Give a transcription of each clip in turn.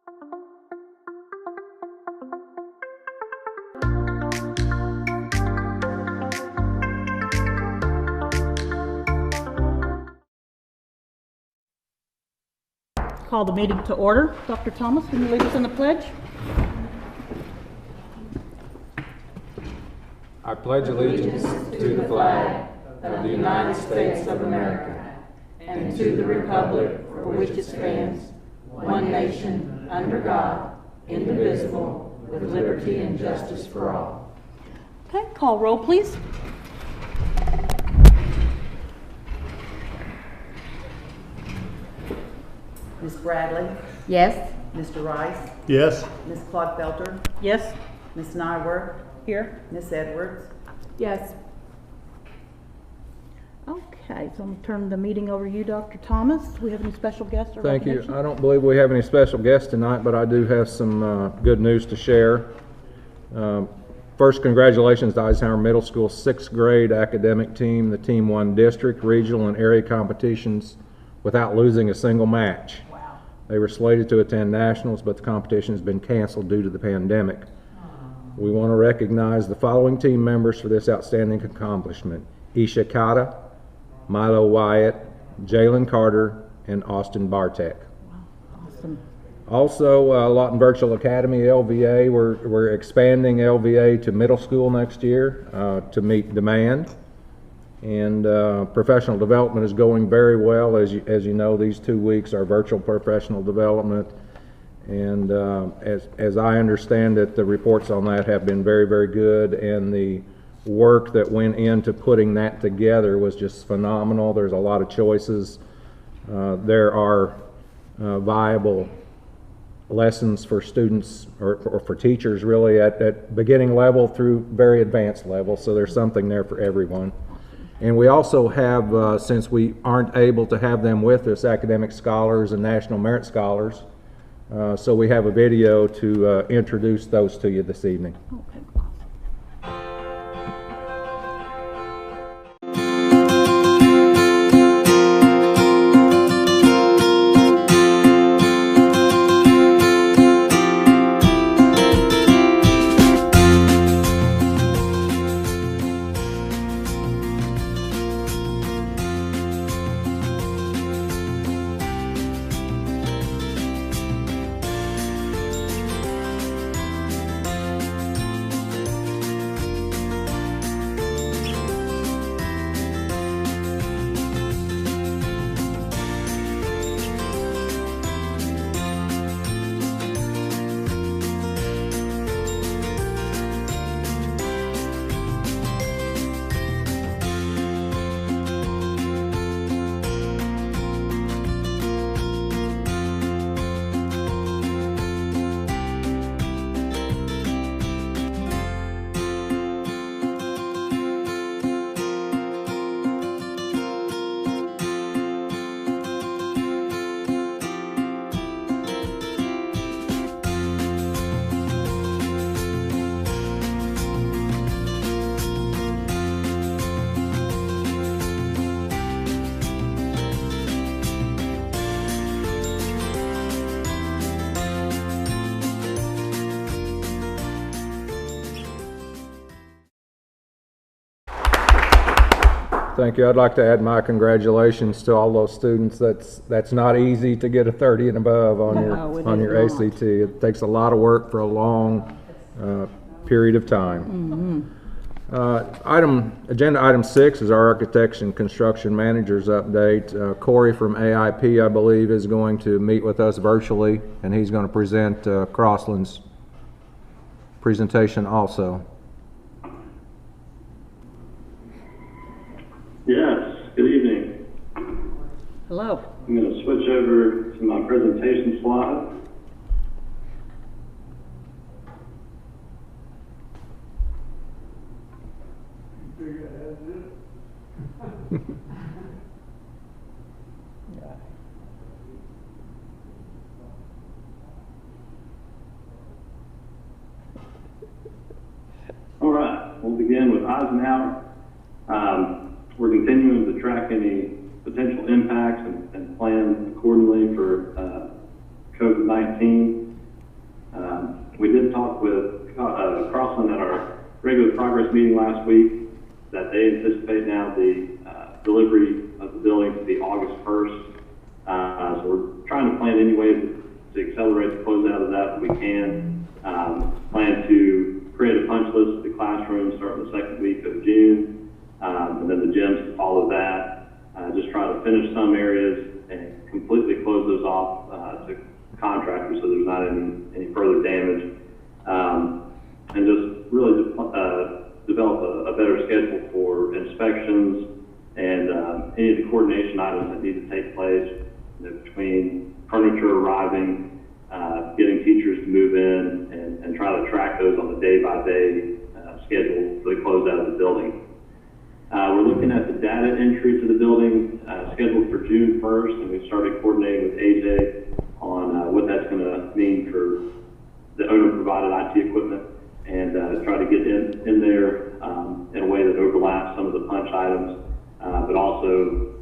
Call the meeting to order. Dr. Thomas, can you lead us in the pledge? I pledge allegiance to the flag of the United States of America and to the republic for which it stands, one nation, under God, indivisible, with liberty and justice for all. Okay, call roll, please. Ms. Bradley? Yes. Mr. Rice? Yes. Ms. Clodfelter? Yes. Ms. Nyworth? Here. Ms. Edwards? Yes. Okay, so I'm going to turn the meeting over to you, Dr. Thomas. Do we have any special guests or Thank you. recognition? I don't believe we have any special guests tonight, but I do have some good news to share. First, congratulations to Eisenhower Middle School 6th grade academic team. The team won district, regional, and area competitions without losing a single match. Wow. They were slated to attend nationals, but the competition has been canceled due to the pandemic. We want to recognize the following team members for this outstanding accomplishment: Isha Kata, Milo Wyatt, Jalen Carter, and Austin Bartek. Wow, awesome. Also, Lawton Virtual Academy, LVA, we're expanding LVA to middle school next year to meet demand. And professional development is going very well. As you know, these 2 weeks are virtual professional development. And as I understand it, the reports on that have been very, very good. And the work that went into putting that together was just phenomenal. There's a lot of choices. There are viable lessons for students or for teachers really at beginning level through very advanced level. So there's something there for everyone. And we also have, since we aren't able to have them with us, academic scholars and national merit scholars. So we have a video to introduce those to you this evening. Okay. Thank you. I'd like to add my congratulations to all those students. That's not easy to get a 30 and above on your ACT. It takes a lot of work for a long period of time. Agenda item 6 is our architects and construction managers update. Corey from AIP, I believe, is going to meet with us virtually, and he's going to present Crossland's presentation also. Yes, good evening. Hello. I'm going to switch over to my presentation slide. All right, we'll begin with Eisenhower. We're continuing to track any potential impacts and plan accordingly for COVID-19. We did talk with Crossland at our regular progress meeting last week that they anticipate now the delivery of the building to be August 1st. So we're trying to plan any way to accelerate the closeout of that if we can. Plan to create a punch list of the classrooms starting the second week of June, and then the gyms to follow that. Just try to finish some areas and completely close those off to contractors so there's not any further damage. And just really develop a better schedule for inspections and any of the coordination items that need to take place, between furniture arriving, getting teachers to move in, and try to track those on a day-by-day schedule for the closeout of the building. We're looking at the data entry to the building scheduled for June 1st, and we've started coordinating with AJ on what that's going to mean for the owner-provided IT equipment, and try to get in there in a way that overlaps some of the punch items, but also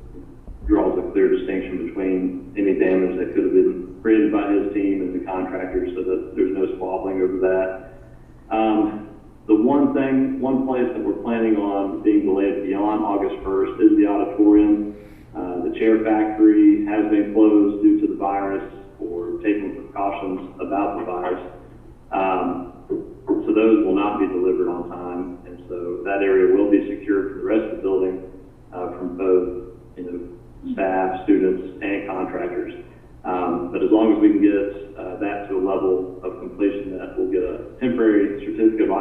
draws a clear distinction between any damage that could have been created by his team and the contractors, so that there's no squabbling over that. The one place that we're planning on being delayed beyond August 1st is the auditorium. The chair factory has been closed due to the virus, or taking precautions about the virus. So those will not be delivered on time, and so that area will be secured for the rest of the building from both staff, students, and contractors. But as long as we can get that to a level of completion that we'll get a temporary certificate of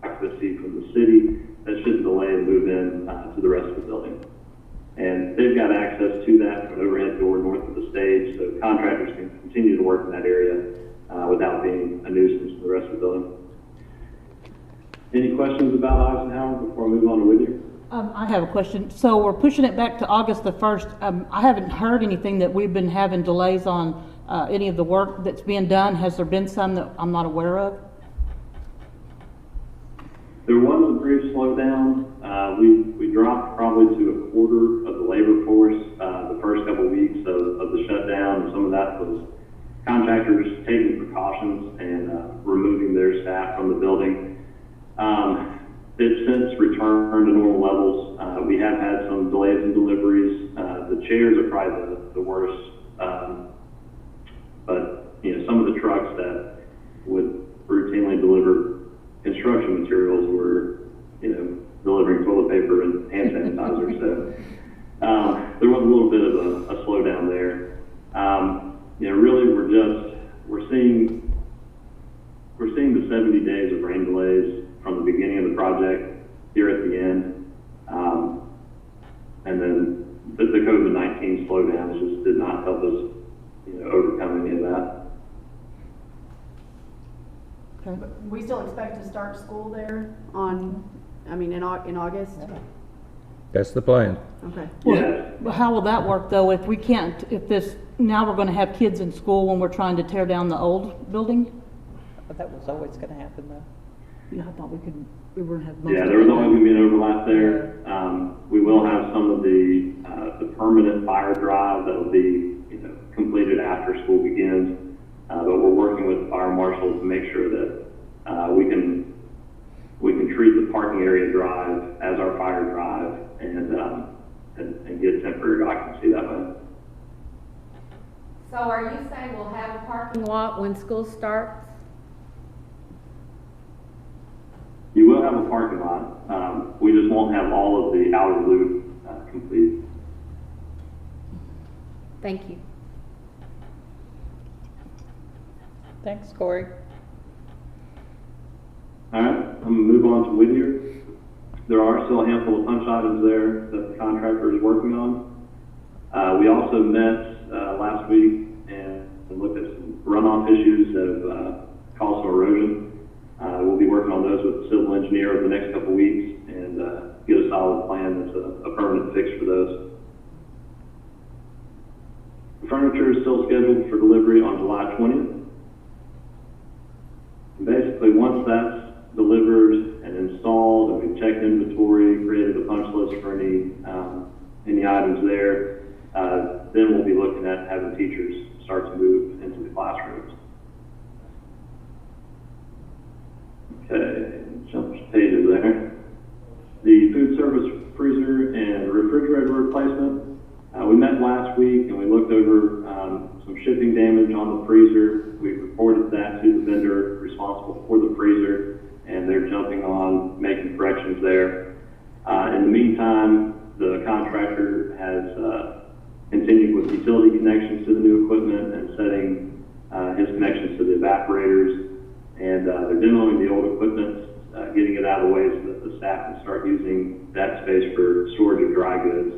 occupancy from the city, that shouldn't delay the move in to the rest of the building. And they've got access to that from an overhead door north of the stage, so contractors can continue to work in that area without being a nuisance to the rest of the building. Any questions about Eisenhower before I move on to Whittier? I have a question. So we're pushing it back to August the 1st. I haven't heard anything that we've been having delays on any of the work that's being done. Has there been some that I'm not aware of? There was a brief slowdown. We dropped probably to a quarter of the labor force the first couple of weeks of the shutdown, and some of that was contractors taking precautions and removing their staff from the building. It's since returned to normal levels. We have had some delays in deliveries. The chairs are probably the worst, but some of the trucks that would routinely deliver construction materials were, delivering toilet paper and hand sanitizer. So there was a little bit of a slowdown there. Really, we're seeing the 70 days of rain delays from the beginning of the project here at the end, and then the COVID-19 slowdown just did not help us, overcome any of that. Okay. But we still expect to start school there in August? That's the plan. Okay. Well, how will that work though if we can't, now we're going to have kids in school when we're trying to tear down the old building? But that was always going to happen, though. Yeah, I thought we were going to have most Yeah, of there was it. always going to be an overlap there. We will have some of the permanent fire drive that will be, completed after school begins. But we're working with the fire marshal to make sure that we can treat the parking area drive as our fire drive and get temporary occupancy that way. So are you saying we'll have a parking lot when school starts? You will have a parking lot. We just won't have all of the outer loop complete. Thank you. Thanks, Corey. All right, I'm going to move on to Whittier. There are still a handful of punch items there that the contractor is working on. We also met last week and looked at some runoff issues that have caused some erosion. We'll be working on those with the civil engineer over the next couple of weeks and get a solid plan that's a permanent fix for those. The furniture is still scheduled for delivery on July 20th. Basically, once that's delivered and installed, and we've checked inventory, created a punch list for any items there, then we'll be looking at having teachers start to move into the classrooms. Okay, jump pages there. The food service freezer and refrigerator replacement. We met last week and we looked over some shipping damage on the freezer. We reported that to the vendor responsible for the freezer, and they're jumping on making corrections there. In the meantime, the contractor has continued with utility connections to the new equipment and setting his connections to the evaporators, and they're demoing the old equipment, getting it out of the way so that the staff can start using that space for storage of dry goods.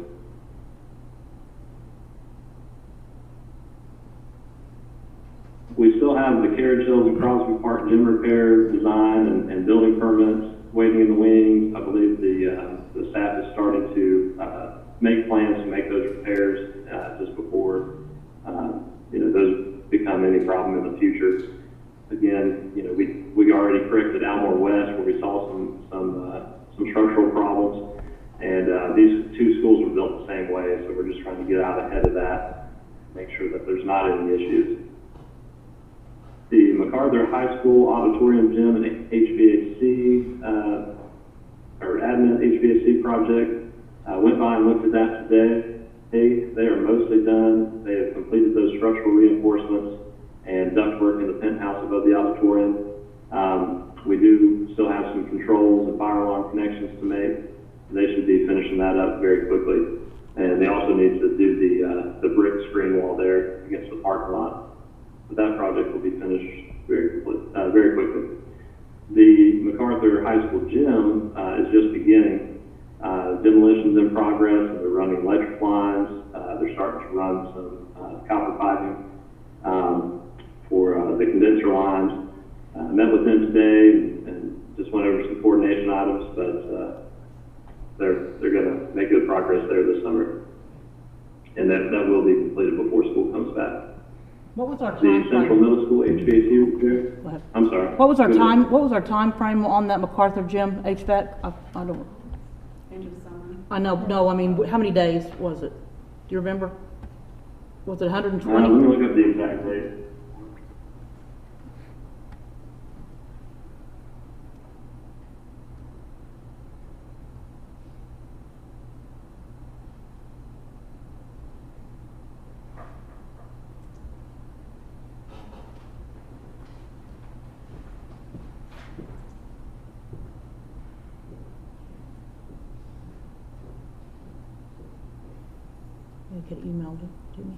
We still have the carriage hills and Crosby Park gym repair design and building permits waiting in the wings. I believe the staff is starting to make plans to make those repairs just before those become any problem in the future. Again, we already corrected Almore West where we saw some structural problems, and these two schools were built the same way, so we're just trying to get out ahead of that, make sure that there's not any issues. The MacArthur High School auditorium, gym, and HVAC or admin HVAC project went by and looked at that today. They are mostly done. They have completed those structural reinforcements and ductwork in the penthouse above the auditorium. We do still have some controls and fire alarm connections to make. They should be finishing that up very quickly. And they also need to do the brick screen wall there against the parking lot. But that project will be finished very quickly. The MacArthur High School gym is just beginning. Demolition's in progress, and they're running electric lines. They're starting to run some copper piping for the condenser lines. I met with them today and just went over some coordination items, but they're going to make good progress there this summer. And that will be completed before school comes back. What was our The time Central frame? Middle School HVAC repair. Go ahead. I'm sorry. What was our Go ahead. time, what was our time frame on that MacArthur gym HVAC? I don't, End of summer. I know, no, I mean, how many days was it? Do you remember? Was it Let 120? me look up the exact date. You could email it to me.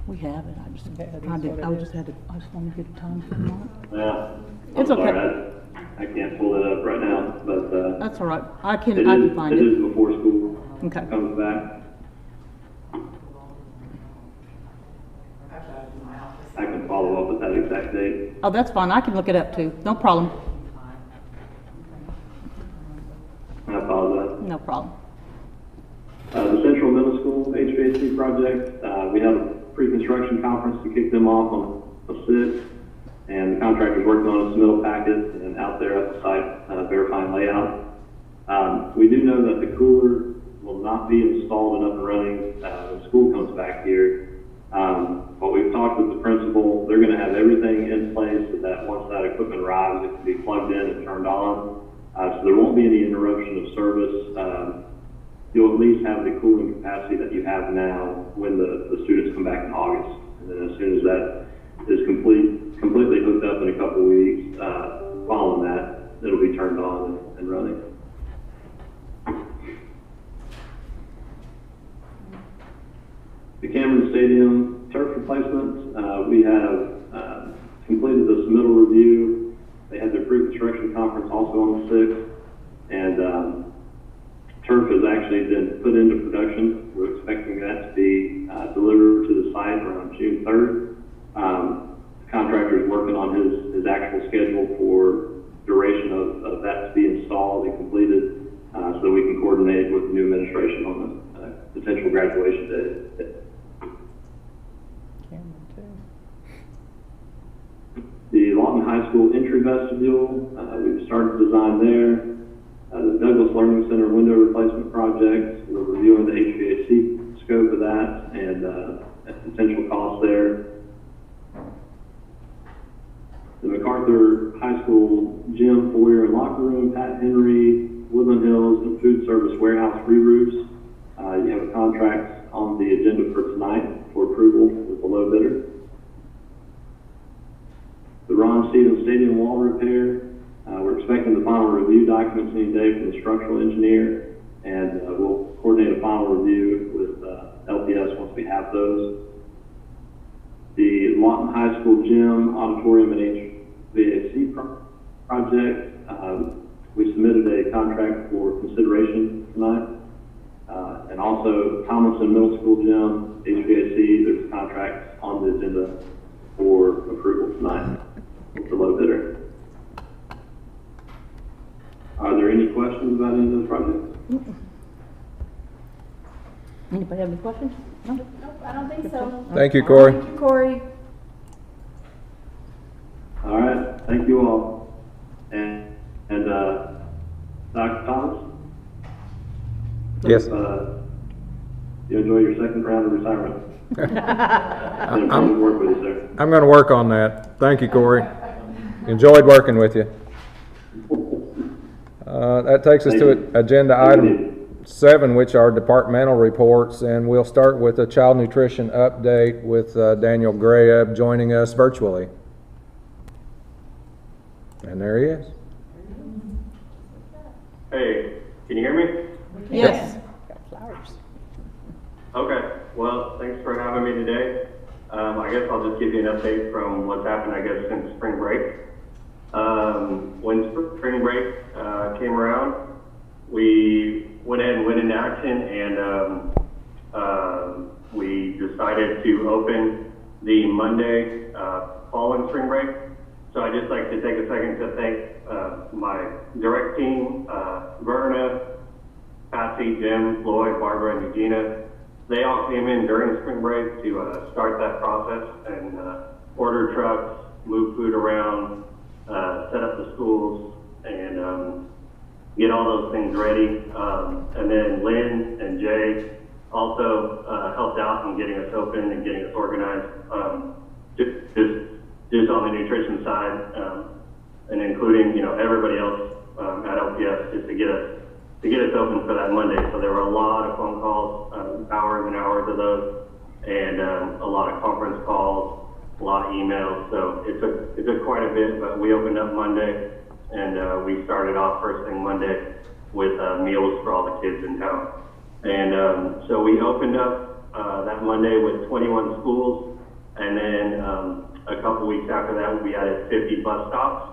We have it, I just, Okay, that is tried to, what it I is. just had to, I just wanted to get a time frame on it. Yeah. It's I'm sorry, okay. I can't pull it up right now, but That's all right, I it can is, find it it. is before school Okay. comes back. I can follow up with that exact date. Oh, that's fine, I can look it up too, no problem, I apologize. no problem. The Central Middle School HVAC project, we have a pre-construction conference to kick them off on the 6th, and the contractor's working on a submittal packet and out there at the site verifying layout. We do know that the cooler will not be installed and up and running when school comes back here. But we've talked with the principal. They're going to have everything in place so that once that equipment arrives, it can be plugged in and turned on. So there won't be any interruption of service. You'll at least have the cooling capacity that you have now when the students come back in August. And then as soon as that is completely hooked up in a couple of weeks, following that, it'll be turned on and running. The Cameron Stadium turf replacements, we have completed the submittal review. They had their pre-construction conference also on the 6th, and turf has actually been put into production. We're expecting that to be delivered to the site around June 3rd. The contractor is working on his actual schedule for duration of that to be installed and completed, so we can coordinate with the new administration on the potential graduation date. Cameron too. The Lawton High School entry vestibule, we've started design there. The Douglas Learning Center window replacement project, we're reviewing the HVAC scope of that and potential costs there. The MacArthur High School School gym, foyer, and locker room, Pat Henry, Woodland Hills, and food service warehouse re-roofs. You have contracts on the agenda for tonight for approval with the low bidder. The Ron Stevens Stadium wall repair, we're expecting the final review documents any day from the structural engineer, and we'll coordinate a final review with LPS once we have those. The Lawton High School gym, auditorium, and HVAC project, we submitted a contract for consideration tonight. And also Tomlinson Middle School gym, HVAC, there's contracts on the agenda for approval tonight with the low bidder. Are there any questions about any of those projects? Anybody have any questions? No? Nope, I don't think so. Thank you, Corey. Thank you, Corey. All right, thank you all. And Dr. Thomas? Yes. You enjoy your second round of retirement. Been fun to work with you, sir. I'm going to work on that. Thank you, Corey. Enjoyed working with you. That takes us to agenda item 7, which are departmental reports, and we'll start with a child nutrition update with Daniel Grayeb joining us virtually. And there he is. Hey, can you hear me? Yes. Got flowers. Okay, well, thanks for having me today. I guess I'll just give you an update from what's happened, I guess, since spring break. When spring break came around, we went ahead and went into action, and we decided to open the Monday following spring break. So I'd just like to take a second to thank my direct team, Verna, Patsy, Jim, Floyd, Barbara, and Eugenia. They all came in during spring break to start that process and order trucks, move food around, set up the schools, and get all those things ready. And then Lynn and Jay also helped out in getting us open and getting us organized, just on the nutrition side, and including, you know, everybody else at LPS just to get us open for that Monday. So there were a lot of phone calls, hours and hours of those, and a lot of conference calls, a lot of emails. So it took quite a bit, but we opened up Monday, and we started off first thing Monday with meals for all the kids in town. And so we opened up that Monday with 21 schools, and then a couple weeks after that, we added 50 bus stops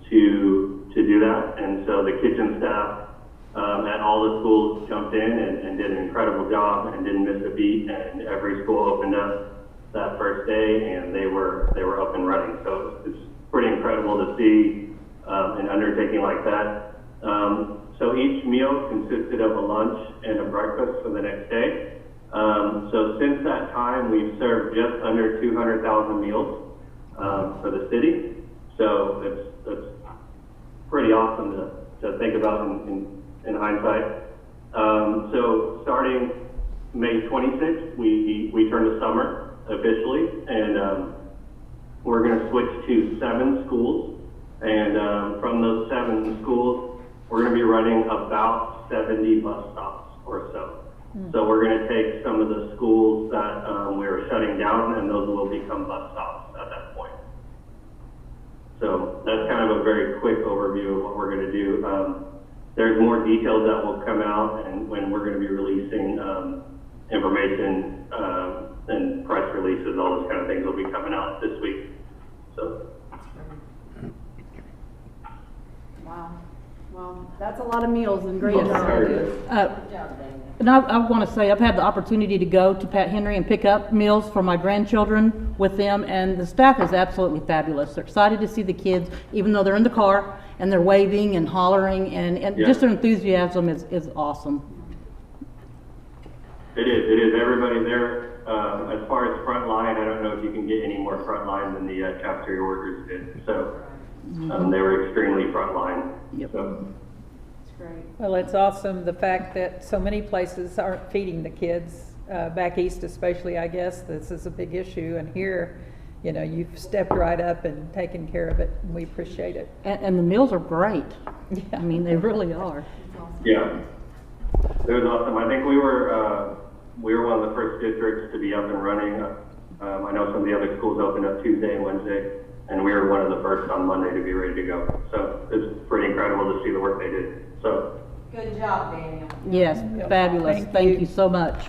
to do that. And so the kitchen staff at all the schools jumped in and did an incredible job and didn't miss a beat. And every school opened up that first day, and they were up and running. So it's pretty incredible to see an undertaking like that. So each meal consisted of a lunch and a breakfast for the next day. So since that time, we've served just under 200,000 meals for the city. So that's pretty awesome to think about in hindsight. So starting May 26th, we turn to summer officially, and we're going to switch to 7 schools. And from those 7 schools, we're going to be running about 70 bus stops or so. So we're going to take some of the schools that we were shutting down, and those will become bus stops at that point. So that's kind of a very quick overview of what we're going to do. There's more details that will come out, and when we're going to be releasing information and press releases, all those kind of things will be coming out this week. So. Wow. Well, that's a lot of meals and great job. And I want to say, I've had the opportunity to go to Pat Henry and pick up meals for my grandchildren with them, and the staff is absolutely fabulous. They're excited to see the kids, even though they're in the car, and they're waving and hollering, and just their enthusiasm is awesome. It is. Everybody there, as far as front line, I don't know if you can get any more front line than the cafeteria workers did. So they were extremely front line. Yep. So. Great. Well, it's awesome the fact that so many places aren't feeding the kids, back east especially, I guess. This is a big issue, and here you know, you've stepped right up and taken care of it, and we appreciate it. And the meals are great. I mean, they really are. Yeah, it was awesome. I think we were one of the first districts to be up and running. I know some of the other schools opened up Tuesday and Wednesday, and we were one of the first on Monday to be ready to go. So it's pretty incredible to see the work they did. So Good job, Daniel. Yes, fabulous. Thank you so much.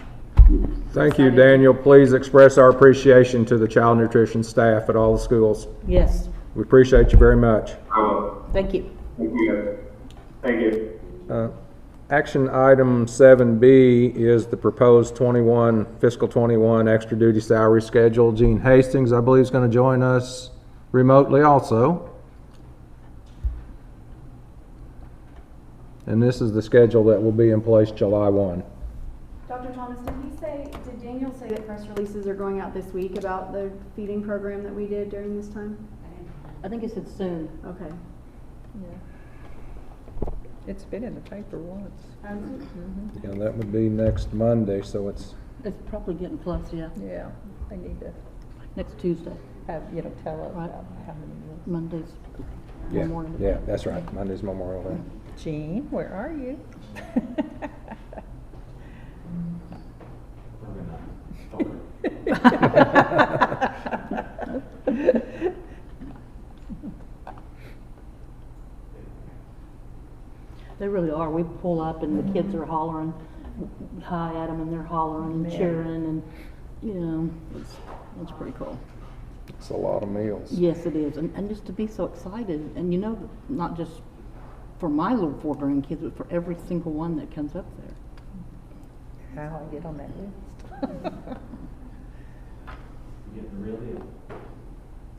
Thank you, Daniel. Please express our appreciation to the child nutrition staff at all the schools. Yes, We appreciate you very much. thank you. thank you guys. Thank you. Action item 7B is the proposed fiscal 21 extra duty salary schedule. Gene Hastings, I believe, is going to join us remotely also. And this is the schedule that will be in place July 1. Dr. Thomas, did Daniel say that press releases are going out this week about the feeding program that we did during this time? I think it said soon. Okay. It's been in the paper once. Yeah, that would be next Monday, so it's, It's probably getting close, yeah. Yeah, they need to Next Tuesday, have, you know, tell us Right. about how many meals. Monday's yeah, Memorial Day. yeah, that's right. Monday's Memorial Day. Jean, where are you? They really are. We pull up and the kids are hollering hi at them and they're hollering and Yeah. cheering and, you know, it's pretty cool. It's a lot of meals. Yes, it is. And just to be so excited and you know, not just for my little 4 grandkids, but for every single one that comes up there. How I get on that list.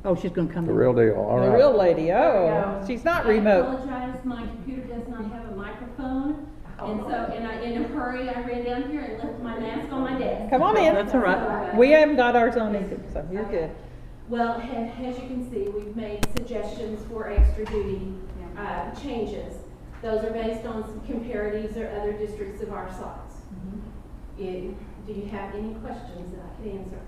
Oh, she's gonna come The in. real deal, all The right. real lady, oh, she's not I remote. apologize, my computer does not have a microphone, and so, in a hurry, I ran down here and left my mask on my desk. Come on in. That's all right. We haven't got ours on either, so you're good. Well, as you can see, we've made suggestions for extra duty, changes. Those are based on some comparatives or other districts of our size. Do you have any questions that I could answer?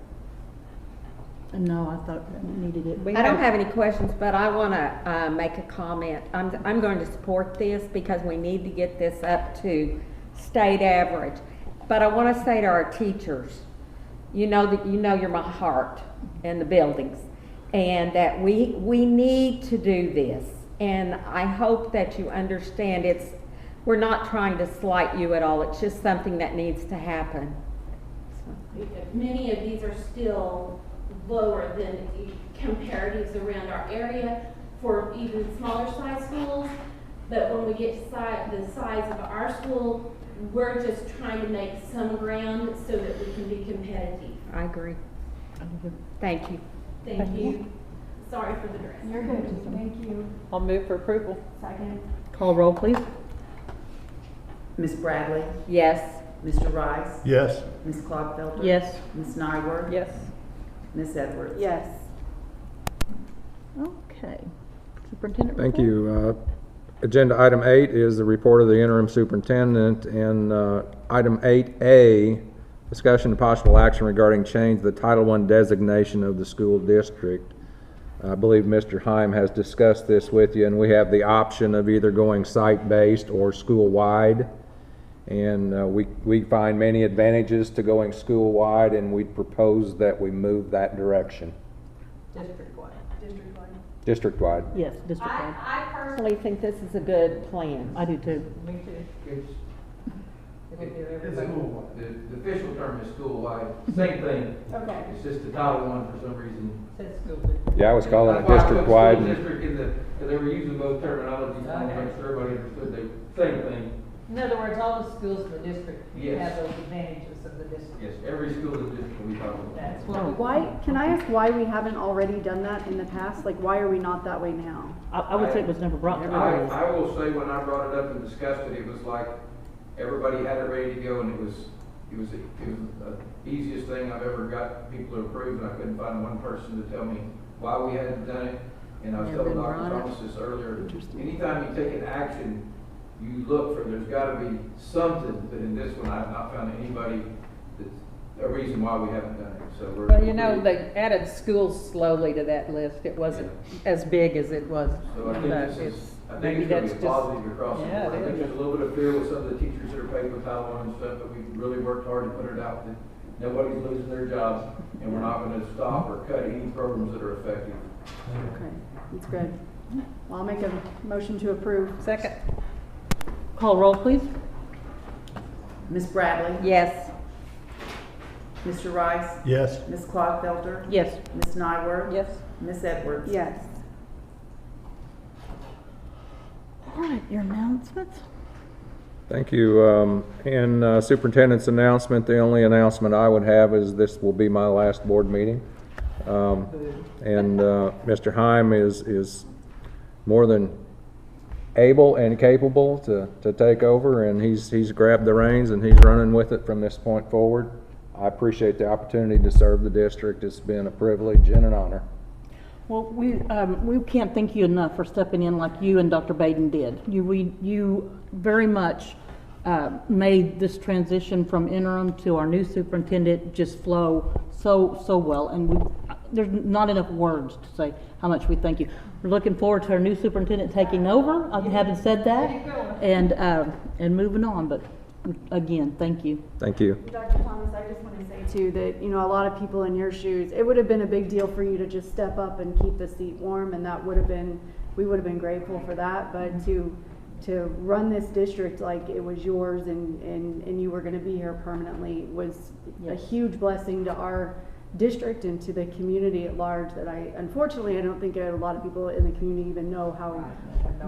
No, I thought we needed it. We I don't have any questions, but I want to make a comment. I'm going to support this because we need to get this up to state average. But I want to say to our teachers, you know that you're my heart in the buildings, and that we need to do this. And I hope that you understand we're not trying to slight you at all. It's just something that needs to happen. Many of these are still lower than comparatives around our area for even smaller size schools. But when we get to the size of our school, we're just trying to make some ground so that we can be competitive. I agree. Thank you. Thank you. Sorry for the dress. You're good. Thank you. I'll move for approval. Second. Call roll, please. Ms. Bradley? Yes. Mr. Rice? Yes. Ms. Clogfelter? Yes. Ms. Nyworth? Yes. Ms. Edwards? Yes. Okay. Superintendent Thank report? you. Agenda item 8 is the report of the interim superintendent, and item 8A, discussion and possible action regarding change the Title I designation of the school district. I believe Mr. Heim has discussed this with you, and we have the option of either going site-based or school-wide. And we find many advantages to going school-wide, and we propose that we move that direction. District-wide. District-wide. Yes, district-wide. I personally think this is a good plan. I do too. Me too. It's school. The official term is school-wide, same thing. Okay. It's just the Title I for some reason. Yeah, I was calling it That's why I put district-wide. school and- district in because they were using both terminologies, I want to make sure everybody understood the same thing. In other words, all the schools in the district Yes. have those advantages of the district. Yes, every school in the district will be talking about. That's what we. Why, can I ask why we haven't already done that in the past? Like, why are we not that way now? I would say it was never brought to I us. will say, when I brought it up and discussed it, it was like, everybody had it ready to go, and it was the easiest thing I've ever got people to approve, and I couldn't find one person to tell me why we hadn't done it. And I was Never telling been Dr. brought up. Thomas this earlier, Interesting. anytime you take an action, you look for, there's gotta be something, but in this one, I've not found anybody that's a reason why we haven't done it, so we're. Well, you know, they added schools slowly to that list. It wasn't as big as it was. So I think But this is, it's- I think maybe it's gonna be that's a just- positive across the Yeah, board. I it think is. there's a little bit of fear with some of the teachers that are paid with Title I and stuff, but we really worked hard to put it out that nobody's losing their jobs, and we're not gonna stop or cut any programs that are effective. Okay, that's good. Well, I'll make a motion to approve. Second. Call roll, please. Ms. Bradley? Yes. Mr. Rice? Yes. Ms. Clodfelter? Yes. Ms. Nyworth? Yes. Ms. Edwards? Yes. All right, your announcements. Thank you. In superintendent's announcement, the only announcement I would have is this will be my last board meeting. And Mr. Heim is more than able and capable to take over, and he's grabbed the reins and he's running with it from this point forward. I appreciate the opportunity to serve the district. It's been a privilege and an honor. Well, we can't thank you enough for stepping in like you and Dr. Baden did. You very much made this transition from interim to our new superintendent just flow so well, and there's not enough words to say how much we thank you. We're looking forward to our new superintendent taking over. I haven't said that, and moving on. But again, thank you. Thank you. Dr. Thomas, I just want to say too that, you know, a lot of people in your shoes, it would have been a big deal for you to just step up and keep the seat warm, and that would have been, we would have been grateful for that, but to run this district like it was yours and you were going to be here permanently was a huge blessing to our district and to the community at large that unfortunately I don't think a lot of people in the community even know how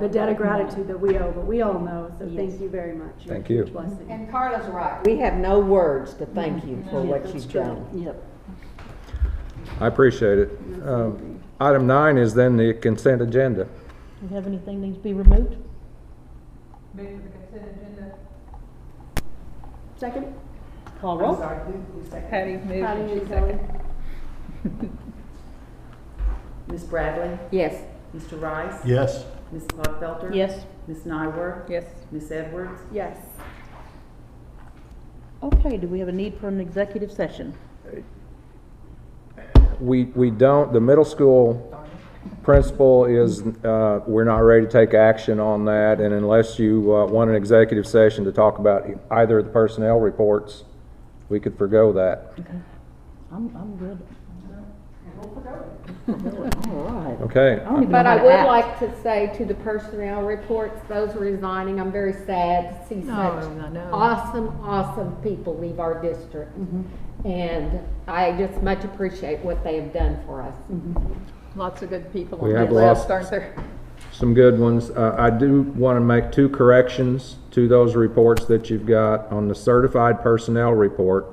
the debt of gratitude that we owe, but we all know, so thank you very much. You're Thank a huge you. blessing. And Carla's right. We have no words to thank you for what you've done. Yep. I appreciate it. Item 9 is then the consent agenda. Do you have anything that needs to be removed? Move for the consent agenda. Second? Call roll. Sorry, who seconded? Patty moved Patty and she and Kelly. seconded. Ms. Bradley? Yes. Mr. Rice? Yes. Ms. Clodfelter? Yes. Ms. Nyworth? Yes. Ms. Edwards? Yes. Okay, do we have a need for an executive session? We don't, the middle school principal is, we're not ready to take action on that, and unless you want an executive session to talk about either of the personnel reports, we could forgo that. Okay. I'm good. All right. Okay. I don't even But know I how to would act. like to say to the personnel reports, those resigning, I'm very sad to see such I know. awesome people leave our district. And I just much appreciate what they have done for us. Lots of good people We on have that list, lost aren't there? some good ones. I do want to make 2 corrections to those reports that you've got. On the certified personnel report,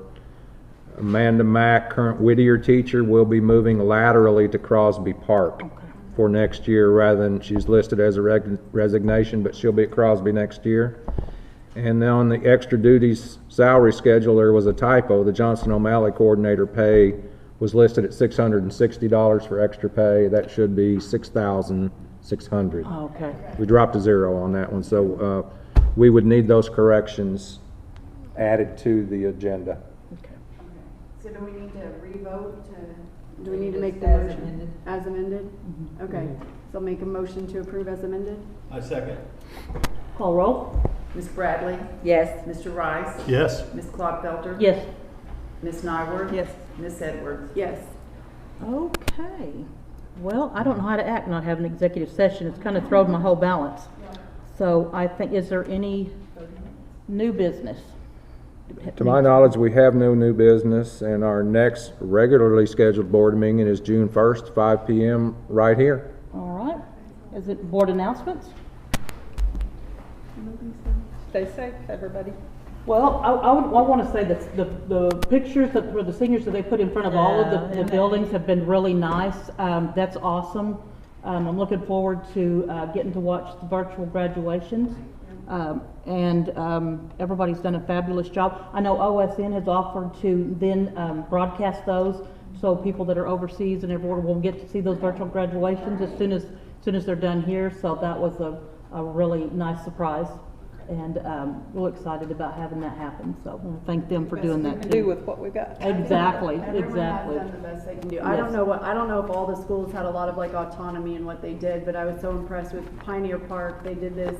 Amanda Mack, current Whittier teacher, will be moving laterally to Crosby Park for next year rather than, she's listed as a resignation, but she'll be at Crosby next year. And then on the extra duties salary schedule, there was a typo. The Johnson O'Malley coordinator pay was listed at $660 for extra pay. That should be $6,600. Okay. We dropped a 0 on that one, so we would need those corrections added to the agenda. So do we need to revote do we need to make the As motion? amended. As amended? Okay, so I'll make a motion to approve as amended? I second. Call roll. Ms. Bradley? Yes. Mr. Rice? Yes. Ms. Clodfelter? Yes. Ms. Nyworth? Yes. Ms. Edwards? Yes. Okay. Well, I don't know how to act not having an executive session. It's kind of thrown my whole balance. So I think, is there any new business? To my knowledge, we have no new business, and our next regularly scheduled board meeting is June 1st, 5 p.m. right here. All right. Is it board announcements? Stay safe, everybody. Well, I want to say that the pictures that for the seniors that they put in front of all of the buildings have been really nice. That's awesome. I'm looking forward to getting to watch the virtual graduations. Everybody's done a fabulous job. I know OSN has offered to then broadcast those, so people that are overseas and everywhere will get to see those virtual graduations as soon as they're done here. So that was a really nice surprise. And real excited about having that happen, so I want to thank them for doing that Do too. with what we got. Exactly, Everyone exactly. has done the best they can do. Yes. I don't know if all the schools had a lot of like autonomy in what they did, but I was so impressed with Pioneer Park. They did this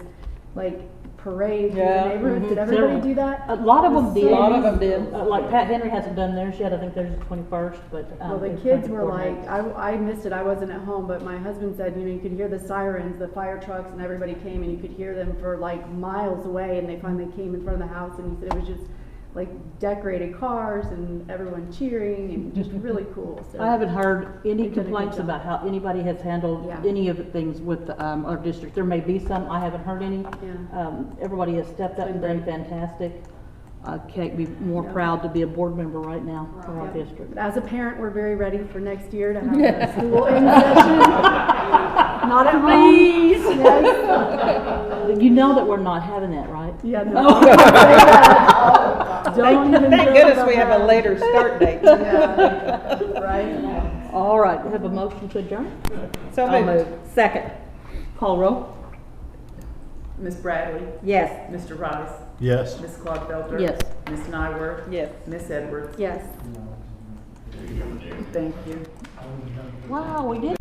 like parade through Yeah, the neighborhoods. Did Several. everybody do that? A lot of them It was did. so A lot of them did. Like Pat Henry hasn't done theirs yet, I think theirs is the 21st, but. Well, the they're kids trying to were coordinate. like, I missed it, I wasn't at home, but my husband said, you could hear the sirens, the fire trucks, and everybody came, and you could hear them for like miles away, and they finally came in front of the house, and he said it was just like decorated cars, and everyone cheering, and just really cool, so. I haven't heard any They've done a good complaints job. about how anybody has handled Yeah. any of the things with our district. There may be some, I haven't heard any. Yeah. Everybody has stepped up and done fantastic. I can't be more Yeah. proud to be a board member right now for our Yeah. district. As a parent, we're very ready for next year to have a school in session. Not at home. Please. Yes. You know that we're not having that, right? Yeah, no. Don't say that. Don't even Thank joke goodness about we have a that. later start date. Yeah, right? All right, have a motion to adjourn? So I'll moved. Second, Call roll? Ms. Bradley? yes. Mr. Rice? Yes. Ms. Clodfelter? Yes. Ms. Nyworth? Yes. Ms. Edwards? Yes. Thank you. Wow, we did.